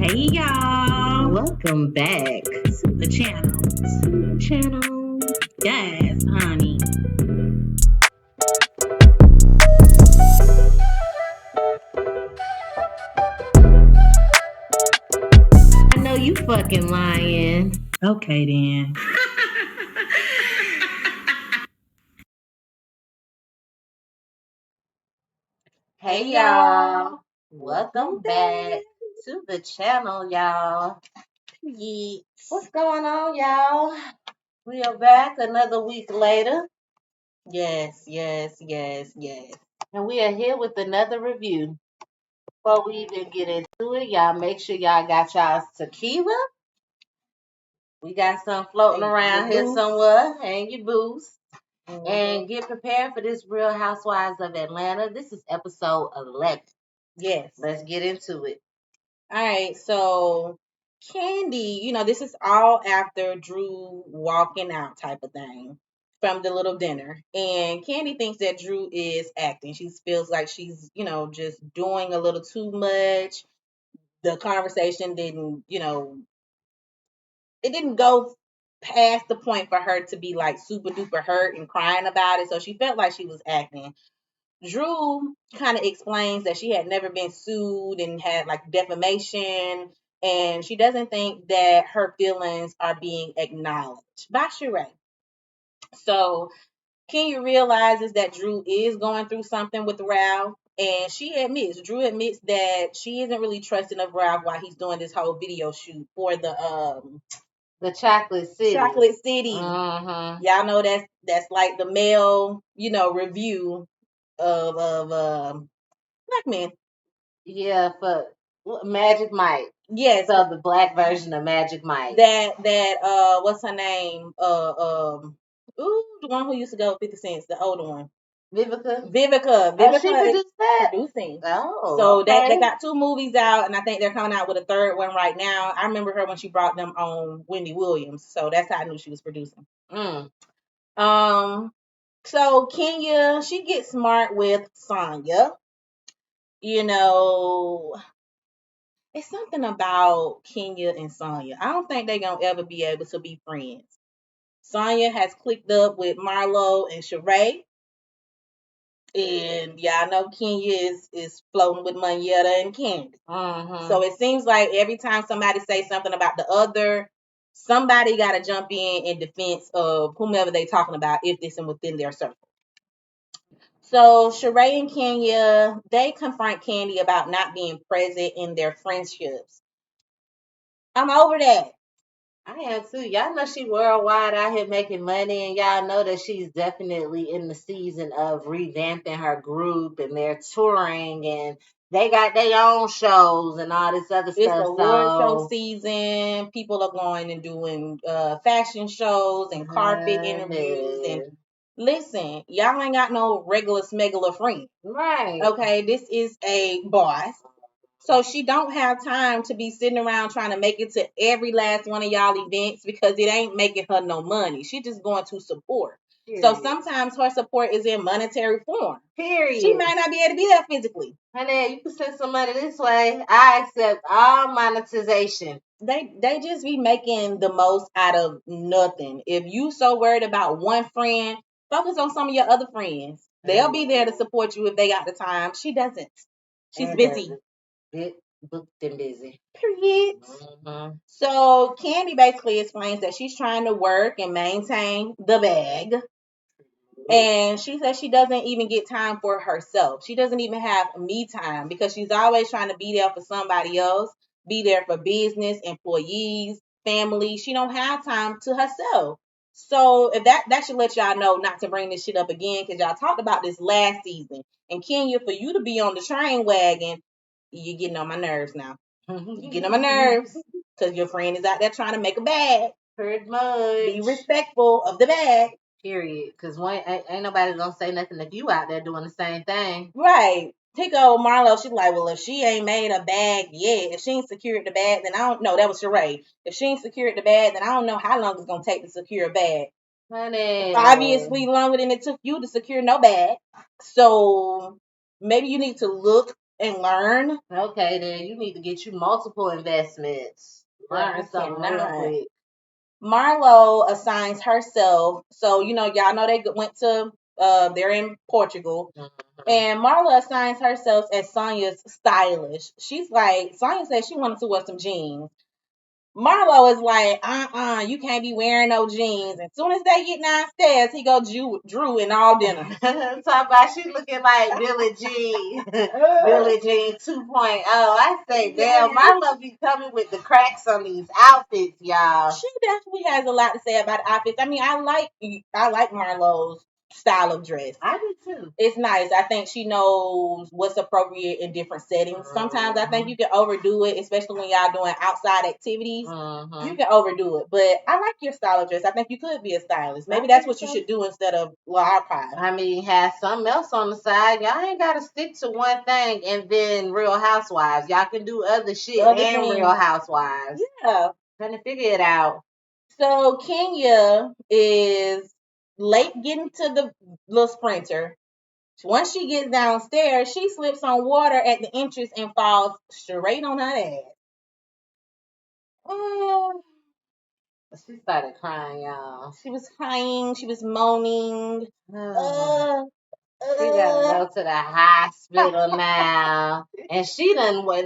Hey y'all, Welcome back to the channel. Yes, honey. I know you fucking lying. Okay then. Hey y'all, welcome back to the channel, y'all. What's going on, y'all? We are back another week later. Yes. And we are here with another review. Before we even get into it, y'all make sure y'all got y'all tequila. We got some floating around here somewhere. And your booze. And get prepared for this Real Housewives of Atlanta. This is episode 11. Yes. Let's get into it. All right, so Candy, this is all after Drew walking out type of thing from the little dinner. And Candy thinks that Drew is acting. She feels like she's, just doing a little too much. The conversation didn't, it didn't go past the point for her to be like super duper hurt and crying about it. So she felt like she was acting. Drew kind of explains that she had never been sued and had like defamation, and she doesn't think that her feelings are being acknowledged by Sheree. So Kenya realizes that Drew is going through something with Ralph, and Drew admits that she isn't really trusting of Ralph while he's doing this whole video shoot for The Chocolate City. Chocolate City. Mm-hmm. Y'all know that's like the male, review of black men. Yeah, for Magic Mike. Yes. So the black version of Magic Mike. That what's her name? The one who used to go with 50 Cents, the older one. Vivica. Oh, she produced that? Producing. Oh, so okay. they got 2 movies out, and I think they're coming out with a 3rd one right now. I remember her when she brought them on Wendy Williams, so that's how I knew she was producing. So Kenya, she gets smart with Sonya. It's something about Kenya and Sonya. I don't think they're gonna ever be able to be friends. Sonya has clicked up with Marlo and Sheree. And y'all know Kenya is floating with Monyetta and Candy. Mm-hmm. So it seems like every time somebody says something about the other, somebody got to jump in defense of whomever they're talking about if this is within their circle. So Sheree and Kenya, they confront Candy about not being present in their friendships. I'm over that. I am too. Y'all know she worldwide out here making money, and y'all know that she's definitely in the season of revamping her group, and they're touring, and they got their own shows and all this other It's stuff. award show season. People are going and doing fashion shows and carpet interviews. And listen, y'all ain't got no regular smegular friend. Right. Okay, this is a boss. So she don't have time to be sitting around trying to make it to every last one of y'all events because it ain't making her no money. She just going to support. Period. So sometimes her support is in monetary form. Period. She might not be able to be there physically. Honey, you can send some money this way. I accept all monetization. They just be making the most out of nothing. If you so worried about one friend, focus on some of your other friends. They'll be there to support you if they got the time. She doesn't. She's busy. Booked and busy. Period. Mm-hmm. So Candy basically explains that she's trying to work and maintain the bag. And she says she doesn't even get time for herself. She doesn't even have me time because she's always trying to be there for somebody else, be there for business, employees, family. She don't have time to herself. So if that should let y'all know not to bring this shit up again because y'all talked about this last season. And Kenya, for you to be on the train wagon, you're getting on my nerves now. You're getting on my nerves because your friend is out there trying to make a bag. Pretty much. Be respectful of the bag. Period. Because ain't nobody gonna say nothing if you out there doing the same thing. Right. Take over Marlo. She's like, well, if she ain't made a bag yet, if she ain't secured the bag, then I don't know. That was Sheree. If she ain't secured the bag, then I don't know how long it's gonna take to secure a bag. Honey. Obviously longer than it took you to secure no bag. So maybe you need to look and learn. Okay, then you need to get you multiple investments. Learn something real quick. Marlo assigns herself. So, y'all know they went to, they're in Portugal. And Marla assigns herself as Sonya's stylist. She's like, Sonya said she wanted to wear some jeans. Marlo is like, you can't be wearing no jeans. As soon as they get downstairs, he go Drew in all dinner. Talk about she looking like Billie Jean. Billie Jean 2.0. I say, damn, Marlo be coming with the cracks on these outfits, y'all. She definitely has a lot to say about outfits. I mean, I like Marlo's style of dress. I do too. It's nice. I think she knows what's appropriate in different settings. Sometimes I think you can overdo it, especially when y'all doing outside activities. You can overdo it. But I like your style of dress. I think you could be a stylist. Maybe that's what you should do instead of archive. I mean, have something else on the side. Y'all ain't got to stick to one thing and then Real Housewives. Y'all can do other shit and Real Housewives. Yeah. Trying to figure it out. So Kenya is late getting to the little sprinter. Once she gets downstairs, she slips on water at the entrance and falls straight on her ass. She started crying, y'all. She was crying. She was moaning. She gotta go to the hospital now. And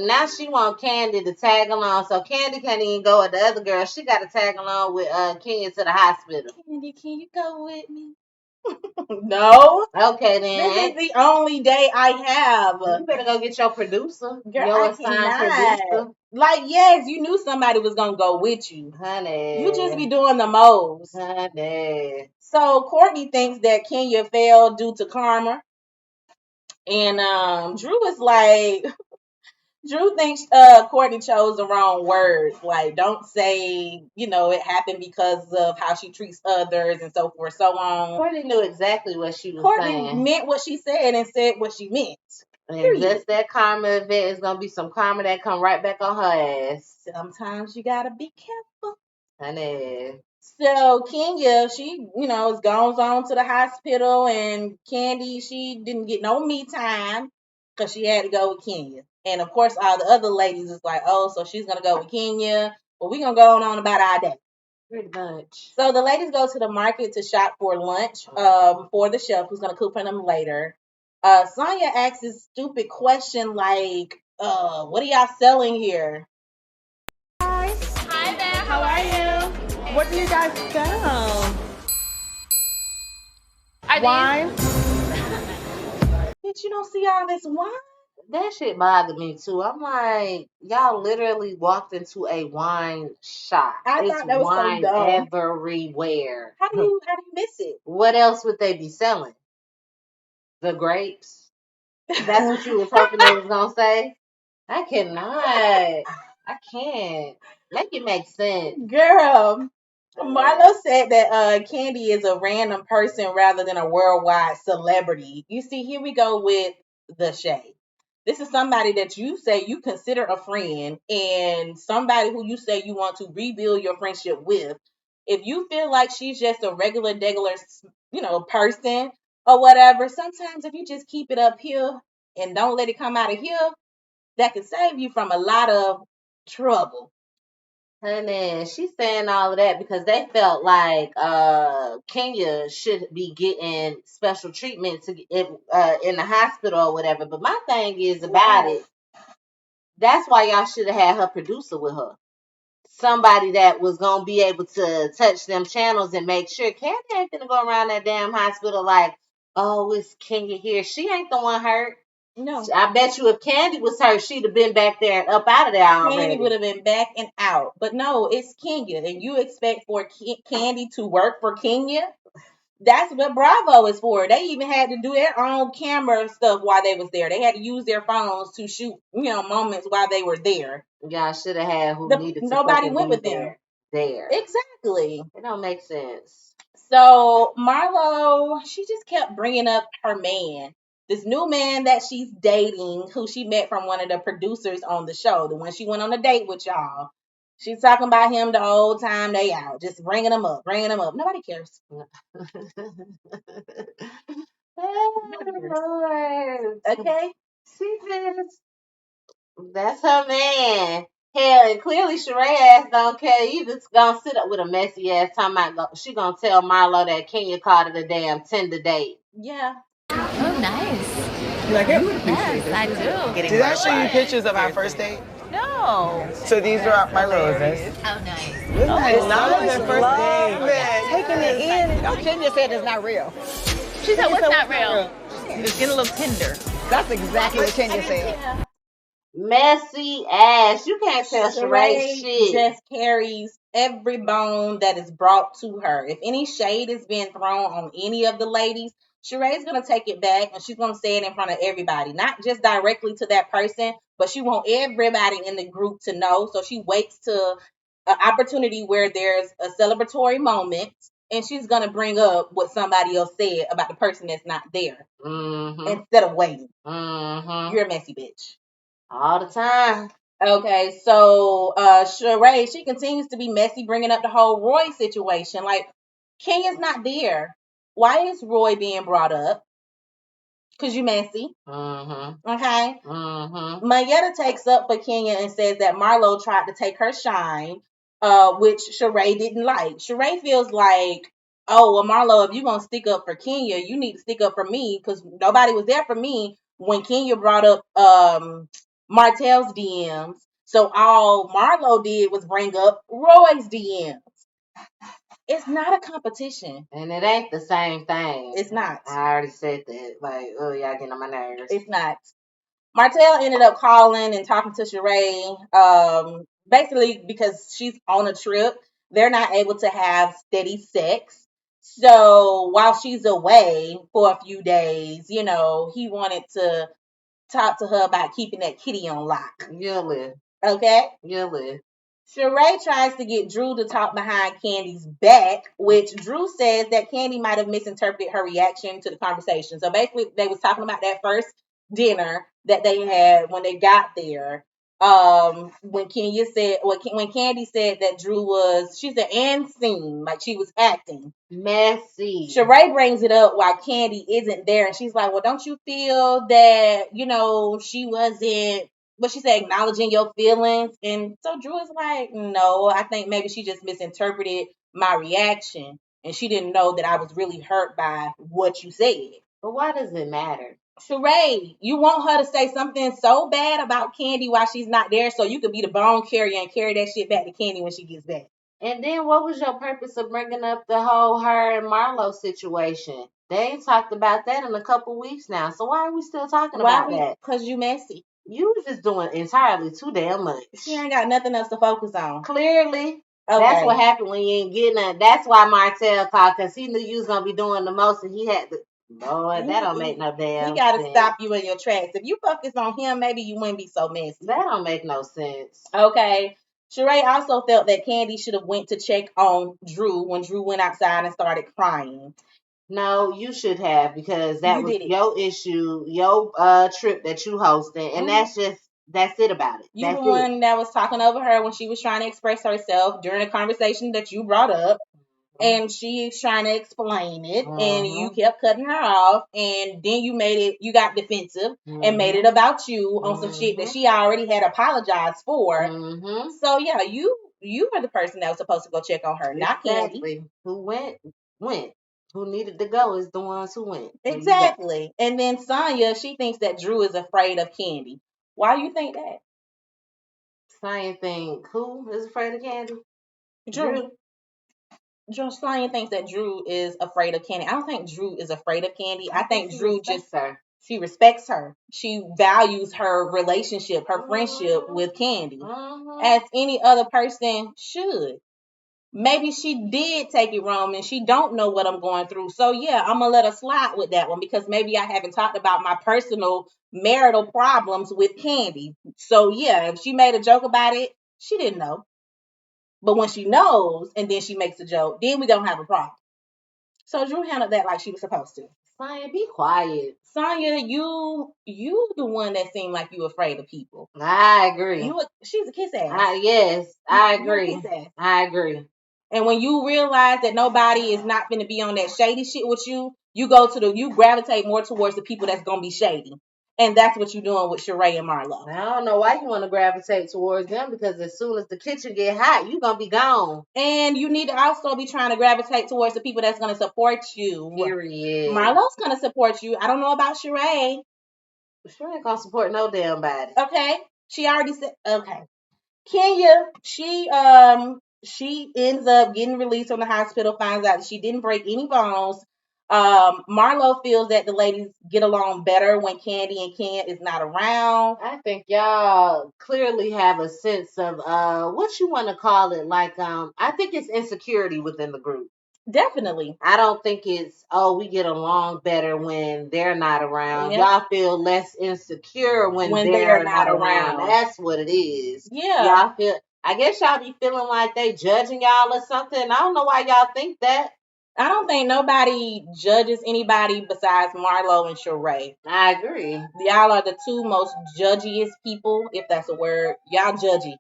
now she want Candy to tag along. So Candy can't even go with the other girl. She got to tag along with Kenya to the hospital. Candy, can you go with me? No. Okay, then. This is the only day I have. You better go get your producer. Girl, your I assigned cannot. producer. Like, yes, you knew somebody was going to go with you. Honey. You just be doing the most. Honey. So Courtney thinks that Kenya failed due to karma. And Drew is like, Drew thinks Courtney chose the wrong words. Like, don't say, it happened because of how she treats others and so forth, so on. Courtney knew exactly what she was saying. Courtney meant what she said and said what she meant. And just that karma event is going to be some karma that come right back on her ass. Sometimes you got to be careful. Honey. So Kenya, she, is goes on to the hospital, and Candy, she didn't get no me time because she had to go with Kenya. And of course, all the other ladies is like, oh, so she's gonna go with Kenya, but we're gonna go on about our day. Pretty much. So the ladies go to the market to shop for lunch for the chef who's gonna cook for them later. Sonya asks this stupid question like, what are y'all selling here? Hi there, how are you? What do you guys sell? Wine? Bitch, you don't see all this wine? That shit bothered me too. I'm like, y'all literally walked into a wine shop. I thought that was wine so dumb. everywhere. How do you miss it? What else would they be selling? The grapes? That's what you was hoping they was gonna say? I cannot. I can't. Make it make sense. Girl, Marlo said that Candy is a random person rather than a worldwide celebrity. You see, here we go with the shade. This is somebody that you say you consider a friend and somebody who you say you want to rebuild your friendship with. If you feel like she's just a regular, person or whatever, sometimes if you just keep it up here and don't let it come out of here, that can save you from a lot of trouble. Honey, she's saying all of that because they felt like Kenya should be getting special treatment in the hospital or whatever. But my thing is about it. That's why y'all should have had her producer with her. Somebody that was gonna be able to touch them channels and make sure Kenya ain't gonna go around that damn hospital like, oh, it's Kenya here. She ain't the one hurt. No. I bet you if Candy was hurt, she'd have been back there and up out of there already. Candy would have been back and out. But no, it's Kenya. And you expect for Candy to work for Kenya? That's what Bravo is for. They even had to do their own camera stuff while they was there. They had to use their phones to shoot, moments while they were there. Y'all should have had who needed to nobody went with them. There. Exactly. It don't make sense. So Marlo, she just kept bringing up her man. This new man that she's dating, who she met from one of the producers on the show, the one she went on a date with y'all. She's talking about him the whole time they out, just bringing him up. Nobody cares. Oh, Lord. Okay? She just That's her man. Hell, and clearly Sheree ass don't care. You just gonna sit up with a messy ass talking about she gonna tell Marlo that Kenya called it a damn Tinder date. Yeah. Oh, nice. You like it? Yes, I do. Did I show you pictures of our first date? No. So these are my roses. Oh, nice. Isn't that nice? Our first date. Taking it in. No, Kenya said it's not real. She said, what's not real? It's getting a little tender. That's exactly what Kenya said. Messy ass. You can't tell Sheree Sheree shit. just carries every bone that is brought to her. If any shade is being thrown on any of the ladies, Sheree's gonna take it back and she's gonna say it in front of everybody, not just directly to that person, but she wants everybody in the group to know. So she waits to an opportunity where there's a celebratory moment, and she's gonna bring up what somebody else said about the person that's not there instead of waiting. You're a messy bitch. All the time. Okay, so Sheree, she continues to be messy, bringing up the whole Roy situation. Like, Kenya's not there. Why is Roy being brought up? Because you messy. Okay. Mayetta takes up for Kenya and says that Marlo tried to take her shine, which Sheree didn't like. Sheree feels like, oh, well, Marlo, if you're going to stick up for Kenya, you need to stick up for me because nobody was there for me when Kenya brought up Martell's DMs. So all Marlo did was bring up Roy's DMs. It's not a competition. And it ain't the same thing. It's not. I already said that. Like, oh, y'all getting on my nerves. It's not. Martell ended up calling and talking to Sheree, basically because she's on a trip. They're not able to have steady sex. So while she's away for a few days, you know, he wanted to talk to her about keeping that kitty on lock. Really? Okay? Really? Sheree tries to get Drew to talk behind Candy's back, which Drew says that Candy might have misinterpreted her reaction to the conversation. So basically, they was talking about that first dinner that they had when they got there. When Kenya said, when Candy said that Drew was, she said, and scene, like she was acting. Messy. Sheree brings it up while Candy isn't there, and she's like, well, don't you feel that, you know, she wasn't, what she said, acknowledging your feelings? And so Drew is like, no, I think maybe she just misinterpreted my reaction, and she didn't know that I was really hurt by what you said. But why does it matter? Sheree, you want her to say something so bad about Candy while she's not there so you can be the bone carrier and carry that shit back to Candy when she gets back. And then what was your purpose of bringing up the whole her and Marlo situation? They ain't talked about that in a couple weeks now. So why are we still talking about that? Because you messy. You just doing entirely too damn much. She ain't got nothing else to focus on. Clearly. Okay. That's what happened when you ain't getting it. That's why Martell called, because he knew you was going to be doing the most and he had to. Lord, that don't make no damn sense. He got to stop you in your tracks. If you focus on him, maybe you wouldn't be so messy. That don't make no sense. Okay. Sheree also felt that Candy should have went to check on Drew when Drew went outside and started crying. No, you should have, because that was your issue, your trip that you hosted, and that's it about it. You the one that was talking over her when she was trying to express herself during a conversation that you brought up. And she's trying to explain it, and you kept cutting her off, and then you got defensive and made it about you on some shit that she already had apologized for. So yeah, you were the person that was supposed to go check on her, not Candy. Who went. Who needed to go is the ones who went. Exactly. And then Sonya, she thinks that Drew is afraid of Candy. Why do you think that? Sonya think who is afraid of Candy? Drew. Sonya thinks that Drew is afraid of Candy. I don't think Drew is afraid of Candy. I think Drew she respects her. She values her relationship, her friendship with Candy, as any other person should. Maybe she did take it wrong and she don't know what I'm going through. So yeah, I'm gonna let her slide with that one because maybe I haven't talked about my personal marital problems with Candy. So yeah, if she made a joke about it, she didn't know. But when she knows and then she makes a joke, then we don't have a problem. So Drew handled that like she was supposed to. Sonya, be quiet. Sonya, you the one that seemed like you afraid of people. I agree. She's a kiss ass. Yes, I agree. I agree. And when you realize that nobody is not going to be on that shady shit with you, you gravitate more towards the people that's going to be shady. And that's what you're doing with Sheree and Marlo. I don't know why you want to gravitate towards them, because as soon as the kitchen get hot, you gonna be gone. And you need to also be trying to gravitate towards the people that's gonna support you. Period. Marlo's gonna support you. I don't know about Sheree. Sheree ain't gonna support no damn body. Okay. She already said okay. Kenya, she ends up getting released from the hospital, finds out that she didn't break any bones. Marlo feels that the ladies get along better when Candy and Kenya is not around. I think y'all clearly have a sense of what you want to call it. Like I think it's insecurity within the group. Definitely. I don't think it's we get along better when they're not around. Yep. Y'all feel less insecure when they're not around. That's what it is. Yeah. Y'all feel. I guess y'all be feeling like they judging y'all or something. I don't know why y'all think that. I don't think nobody judges anybody besides Marlo and Sheree. I agree. Y'all are the two most judgiest people, if that's a word. Y'all judgy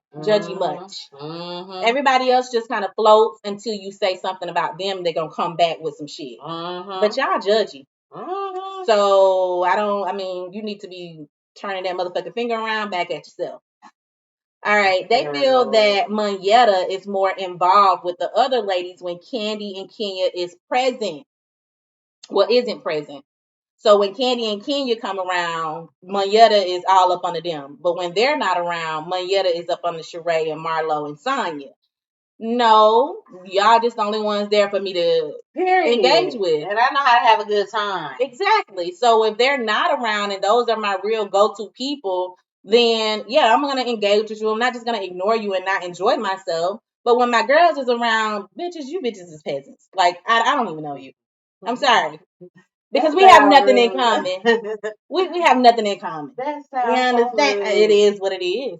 much. Mm-hmm. Everybody else just kind of floats until you say something about them. They're going to come back with some shit. Mm-hmm. But y'all judgy. Mm-hmm. So, you need to be turning that motherfucking finger around back at yourself. All right. They feel that Monyetta is more involved with the other ladies when Candy and Kenya is present. Well, isn't present. So when Candy and Kenya come around, Monyetta is all up under them. But when they're not around, Monyetta is up under Sheree and Marlo and Sonya. No, y'all just the only ones there for me to engage with. And I know how to have a good time. Exactly. So if they're not around and those are my real go-to people, then yeah, I'm going to engage with you. I'm not just going to ignore you and not enjoy myself. But when my girls is around, you bitches is peasants. Like, I don't even know you. I'm sorry. Because we have nothing in common. We have nothing in common. We understand it is what it is.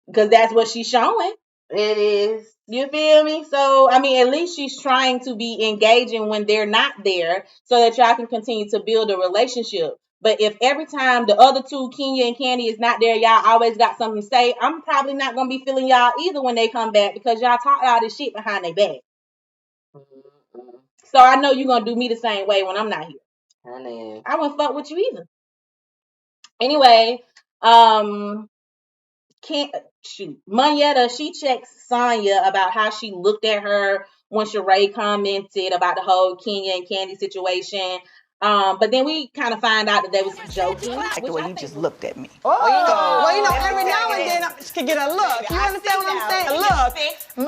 Because that's what she's showing. It is. You feel me? So, at least she's trying to be engaging when they're not there so that y'all can continue to build a relationship. But if every time the other two, Kenya and Candy, is not there, y'all always got something to say, I'm probably not going to be feeling y'all either when they come back because y'all talk all this shit behind their back. Mm-hmm. So, I know you're going to do me the same way when I'm not here. I wouldn't fuck with you either. Anyway, Monyetta, she checks Sonya about how she looked at her when Sheree commented about the whole Kenya and Candy situation. But then we kind of find out that they was joking. Like the way you just looked at me. Well, every now and then I can get a look. You understand what I'm saying? A look.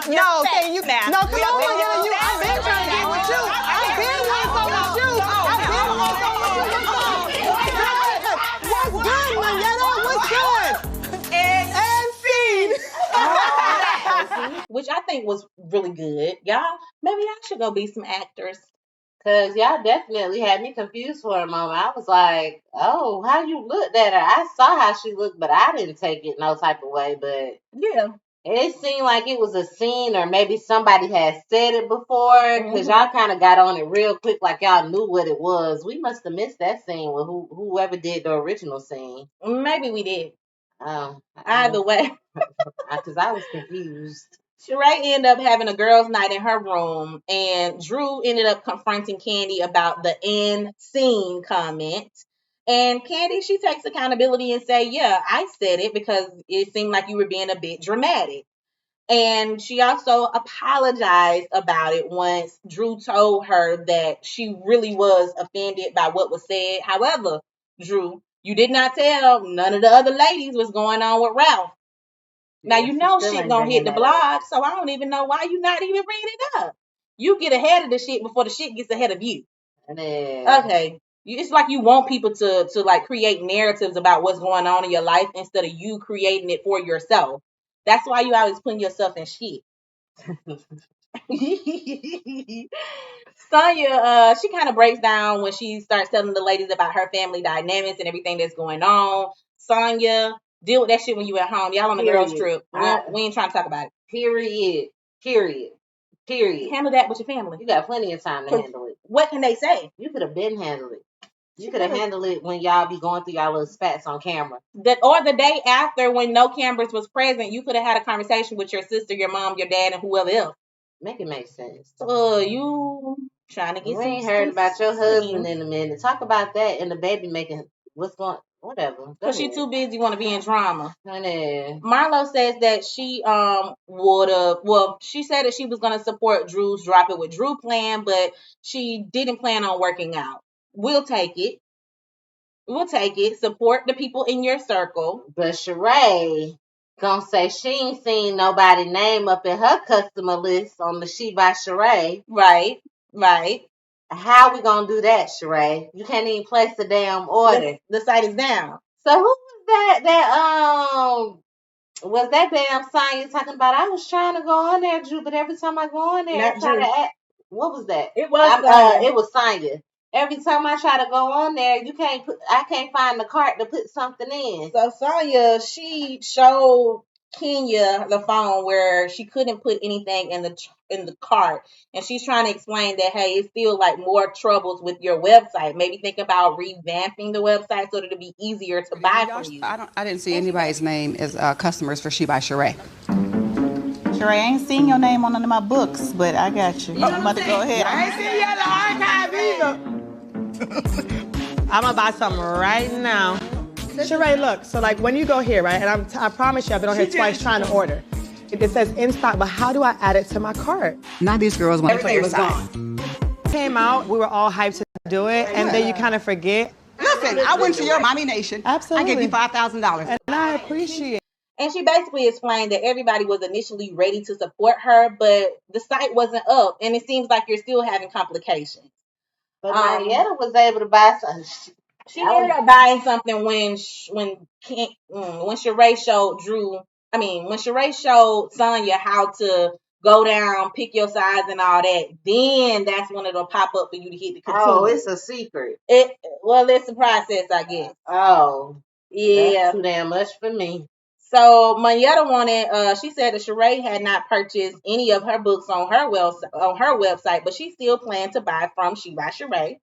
No, can you? No, come on, you. I've been trying to get with you. I've been with some with you. I've been with some with you. What's good, Monyetta? What's good? And scene. Which I think was really good. Y'all, maybe I should go be some actors. Because y'all definitely had me confused for a moment. I was like, oh, how you looked at her? I saw how she looked, but I didn't take it no type of way. But yeah, it seemed like it was a scene, or maybe somebody had said it before, because y'all kind of got on it real quick, like y'all knew what it was. We must have missed that scene with whoever did the original scene. Maybe we did. Either way. Because I was confused. Sheree ended up having a girls' night in her room, and Drew ended up confronting Candy about the end scene comment. And Candy, she takes accountability and say, yeah, I said it because it seemed like you were being a bit dramatic. And she also apologized about it once Drew told her that she really was offended by what was said. However, Drew, you did not tell none of the other ladies what's going on with Ralph. Now, you know shit gonna hit the blog, so I don't even know why you not even bringing it up. You get ahead of the shit before the shit gets ahead of you. Okay. It's like you want people to like create narratives about what's going on in your life instead of you creating it for yourself. That's why you always putting yourself in shit. Sonya, she kind of breaks down when she starts telling the ladies about her family dynamics and everything that's going on. Sonya, deal with that shit when you at home. Y'all on the girls trip. We ain't trying to talk about it. Period. Handle that with your family. You got plenty of time to handle it. What can they say? You could have been handled it. You could have handled it when y'all be going through y'all little spats on camera. Or the day after when no cameras was present, you could have had a conversation with your sister, your mom, your dad, and whoever else. Make it make sense. You trying to get we ain't heard about your husband in a minute. Talk about that and the baby making. What's going? Whatever. Because she too busy want to be in drama. Marlo says that she she said that she was gonna support Drew's Drop It with Drew plan, but she didn't plan on working out. We'll take it. We'll take it. Support the people in your circle. But Sheree gonna say she ain't seen nobody name up in her customer list on the She by Sheree. Right, right. How we gonna do that, Sheree? You can't even place the damn order. The site is down. So who was that? Was that damn sign you talking about? I was trying to go on there, Drew, but every time I go on there, I try to act. What was that? It was it was Sonya. Every time I try to go on there, I can't find the cart to put something in. So Sonya, she showed Kenya the phone where she couldn't put anything in the cart, and she's trying to explain that hey, it's still like more troubles with your website. Maybe think about revamping the website so that it'll be easier to buy from you. I didn't see anybody's name as customers for She by Sheree. Sheree, I ain't seen your name on none of my books, but I got you. I'm about to go ahead. I ain't seen you in the archive either. I'm gonna buy something right now. Sheree, look, so like when you go here, right, and I promise you I've been on here twice trying to order. It says in stock, but how do I add it to my cart? Now these girls want to play your was side. Came out, we were all hyped to do it, and then you kind of forget. Listen, I went to your Mommy Nation. Absolutely. I gave you $5,000. And I appreciate it. And she basically explained that everybody was initially ready to support her, but the site wasn't up, and it seems like you're still having complications. But Marietta was able to buy something. She ended up buying something when Sheree showed when Sheree showed Sonya how to go down, pick your size and all that, then that's when it'll pop up for you to hit the continue. Oh, it's a secret. It's a process, I guess. Oh. Yeah. That's too damn much for me. So Mayetta she said that Sheree had not purchased any of her books on her website, but she still planned to buy from She by Sheree.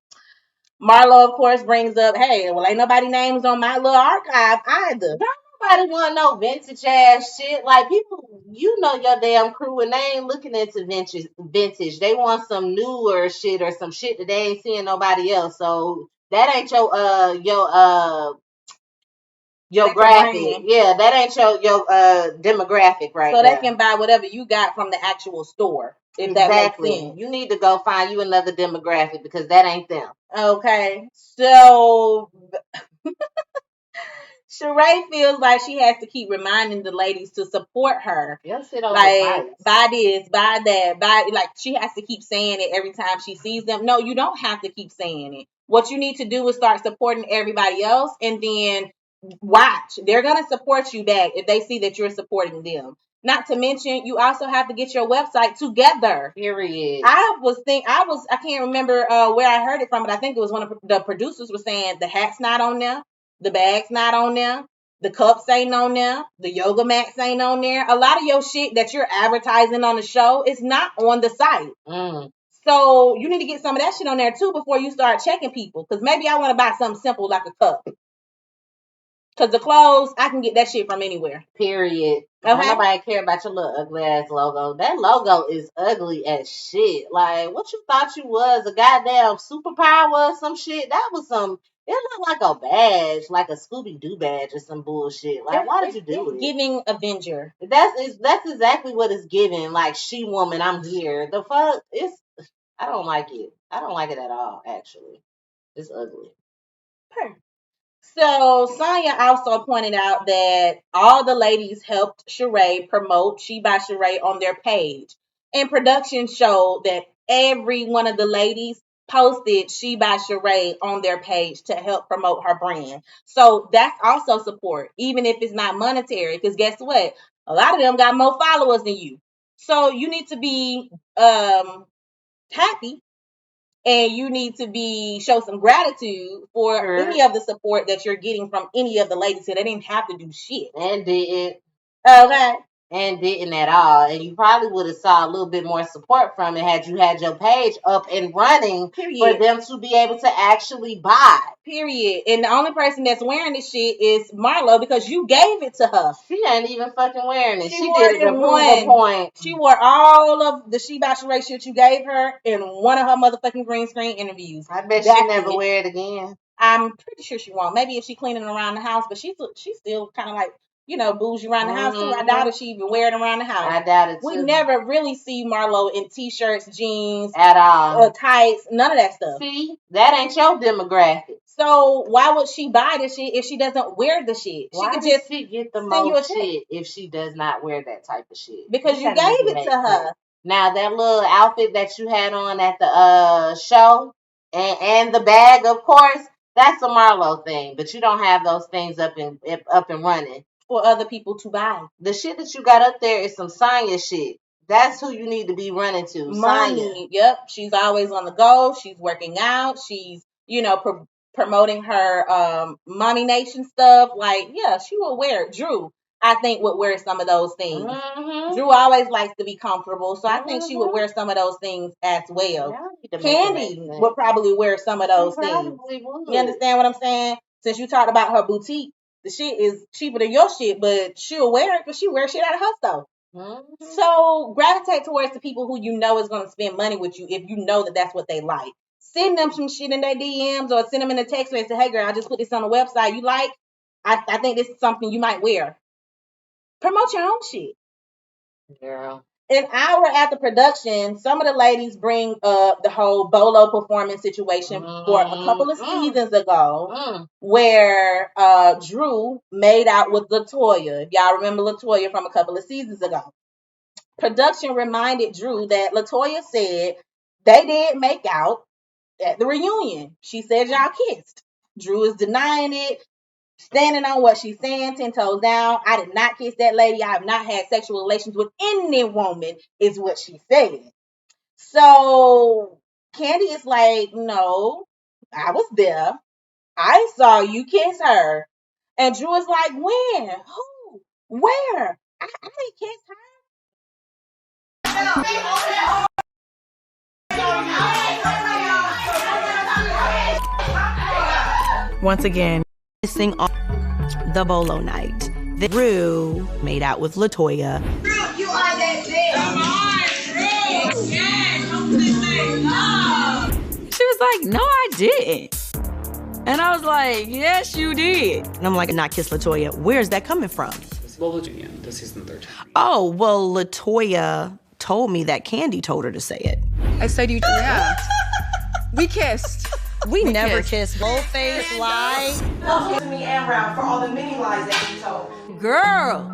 Marlo, of course, brings up, hey, well, ain't nobody names on my little archive either. Don't nobody want no vintage ass shit. Like, people, you know your damn crew, and they ain't looking into vintage. They want some newer shit or some shit that they ain't seeing nobody else. So that ain't your graphic. Yeah, that ain't your demographic right so there. They can buy whatever you got from the actual store. Exactly. You need to go find you another demographic because that ain't them. Okay. So Sheree feels like she has to keep reminding the ladies to support her. Like, buy this, buy that, like she has to keep saying it every time she sees them. No, you don't have to keep saying it. What you need to do is start supporting everybody else, and then watch. They're gonna support you back if they see that you're supporting them. Not to mention, you also have to get your website together. Period. I can't remember where I heard it from, but I think it was one of the producers was saying the hat's not on there, the bag's not on there, the cups ain't on there, the yoga mats ain't on there. A lot of your shit that you're advertising on the show is not on the site. So you need to get some of that shit on there too before you start checking people. Because maybe I want to buy something simple like a cup. Because the clothes, I can get that shit from anywhere. Period. Okay. Nobody care about your little ugly ass logo. That logo is ugly as shit. Like, what you thought you was? A goddamn superpower or some shit? That was some... It looked like a badge, like a Scooby-Doo badge or some bullshit. Like, why did you do it? It's giving Avenger. That's exactly what it's giving. Like, She-Woman, I'm here. The fuck? I don't like it. I don't like it at all, actually. It's ugly. So Sonya also pointed out that all the ladies helped Sheree promote She by Sheree on their page. And production showed that every one of the ladies posted She by Sheree on their page to help promote her brand. So that's also support, even if it's not monetary. Because guess what? A lot of them got more followers than you. So you need to be happy. And you need to show some gratitude for any of the support that you're getting from any of the ladies here. They didn't have to do shit. And didn't. Okay. And didn't at all. And you probably would have saw a little bit more support from it had you had your page up and running. Period. For them to be able to actually buy. Period. And the only person that's wearing this shit is Marlo because you gave it to her. She ain't even fucking wearing it. She did it to prove a point. She wore all of the She by Sheree shit you gave her in one of her motherfucking green screen interviews. I bet she never wear it again. I'm pretty sure she won't. Maybe if she cleaning around the house, but she's still kind of like, bougie around the house too. I doubt if she even wear it around the house. I doubt it too. We never really see Marlo in t-shirts, jeans, at all, tights, none of that stuff. See, that ain't your demographic. So why would she buy the shit if she doesn't wear the shit? Why she could does just she get the send most you a check shit if she does not wear that type of shit? because you gave it to her. Now that little outfit that you had on at the show and the bag, of course, that's a Marlo thing. But you don't have those things up and running for other people to buy. The shit that you got up there is some Sonya shit. That's who you need to be running to. Mommy, yep. She's always on the go. She's working out. She's, promoting her Mommy Nation stuff. Like, yeah, she will wear it. Drew, I think, would wear some of those things. Mm-hmm. Drew always likes to be comfortable, so I think she would wear some of those things as well. Candy would probably wear some of those things. You understand what I'm saying? Since you talked about her boutique, the shit is cheaper than your shit, but she'll wear it because she wears shit out of her stuff. Mm-hmm. So gravitate towards the people who you know is going to spend money with you if you know that that's what they like. Send them some shit in their DMs or send them in a text and say, hey, girl, I just put this on the website. You like? I think this is something you might wear. Promote your own shit. Girl. An hour after production, some of the ladies bring up the whole Bolo performance situation for a couple of seasons ago, where Drew made out with LaToya. If y'all remember LaToya from a couple of seasons ago. Production reminded Drew that LaToya said they did make out at the reunion. She said y'all kissed. Drew is denying it. Standing on what she's saying, 10 toes down. I did not kiss that lady. I have not had sexual relations with any woman, is what she said. So Candy is like, no, I was there. I saw you kiss her. And Drew is like, when? Who? Where? I didn't kiss her. Once again, missing on the Bolo night. Drew made out with LaToya. Drew, you are that bitch. Come on, Drew. Yes, don't put this thing up. She was like, no, I didn't. And I was like, yes, you did. And I'm like, not kiss LaToya. Where's that coming from? The season 13. Oh, well, LaToya told me that Candy told her to say it. I said you, yeah. We kissed. We never kissed. Bold-faced lie. Don't to me and Ralph for all the many lies that you told. Girl.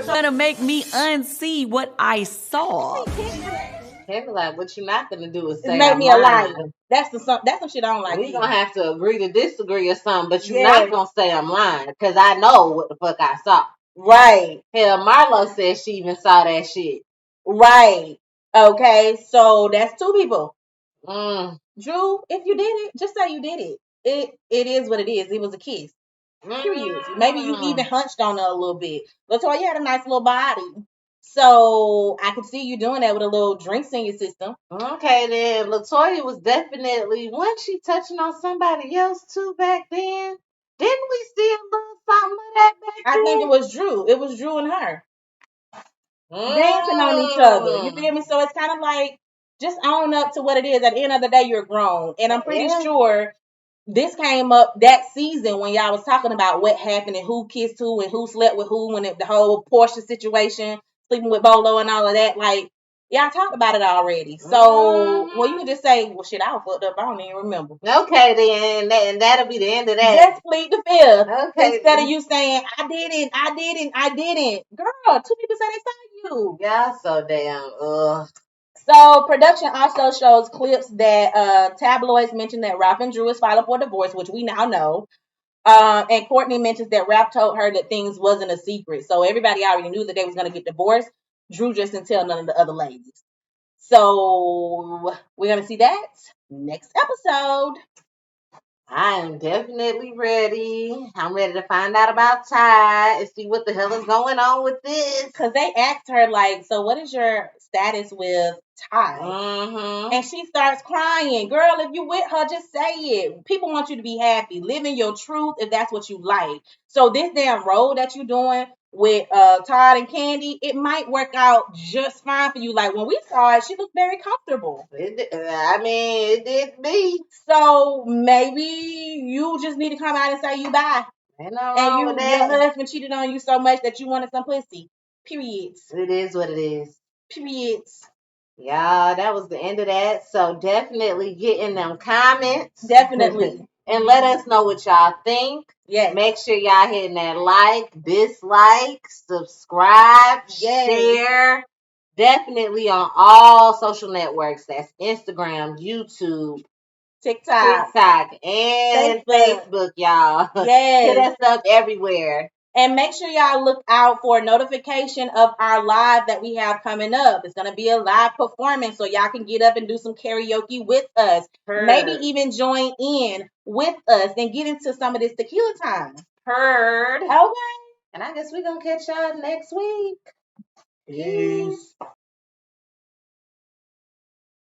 Gonna make me unsee what I saw. Candy like, what you're not gonna do is say make me a liar. That's some shit I don't like. We're gonna have to agree to disagree or something, but you're not gonna say I'm lying because I know what the fuck I saw. Right. Hell, Marlo said she even saw that shit. Right. Okay, so that's two people. Drew, if you did it, just say you did it. It is what it is. It was a kiss. Period. Maybe you even hunched on her a little bit. LaToya had a nice little body. So I could see you doing that with a little drinks in your system. Okay, then LaToya was definitely, wasn't she touching on somebody else too back then? Didn't we see a little something of that back then? I think it was Drew. It was Drew and her. Dancing on each other. You feel me? So it's kind of like, just own up to what it is. At the end of the day, you're grown. And I'm pretty sure this came up that season when y'all was talking about what happened and who kissed who and who slept with who and the whole Portia situation, sleeping with Bolo and all of that. Like, y'all talked about it already. So, well, you can just say, well, shit, I was fucked up. I don't even remember. Okay, then. And that'll be the end of that. Just plead the fifth. Okay. Instead of you saying, I didn't. Girl, two people say they saw you. Yeah, so damn, So production also shows clips that tabloids mention that Ralph and Drew is filing for divorce, which we now know. And Courtney mentions that Ralph told her that things wasn't a secret. So everybody already knew that they was going to get divorced. Drew just didn't tell none of the other ladies. So we're going to see that next episode. I am definitely ready. I'm ready to find out about Ty and see what the hell is going on with this. Because they asked her, like, so what is your status with Ty? And she starts crying. Girl, if you with her, just say it. People want you to be happy. Live in your truth if that's what you like. So this damn role that you're doing with Todd and Candy, it might work out just fine for you. Like when we saw it, she looked very comfortable. It did me. So maybe you just need to come out and say you bye. Ain't no wrong with that. Your husband cheated on you so much that you wanted some pussy. Periods. It is what it is. Periods. Y'all, that was the end of that. So definitely get in them comments. Definitely. And let us know what y'all think. Yes. Make sure y'all hitting that like, dislike, subscribe, share. Definitely on all social networks. That's Instagram, YouTube, TikTok, and Facebook, y'all. Yes. Hit us up everywhere. And make sure y'all look out for a notification of our live that we have coming up. It's going to be a live performance, so y'all can get up and do some karaoke with us. Maybe even join in with us and get into some of this tequila time. Heard. Okay. And I guess we're going to catch y'all next week. Peace.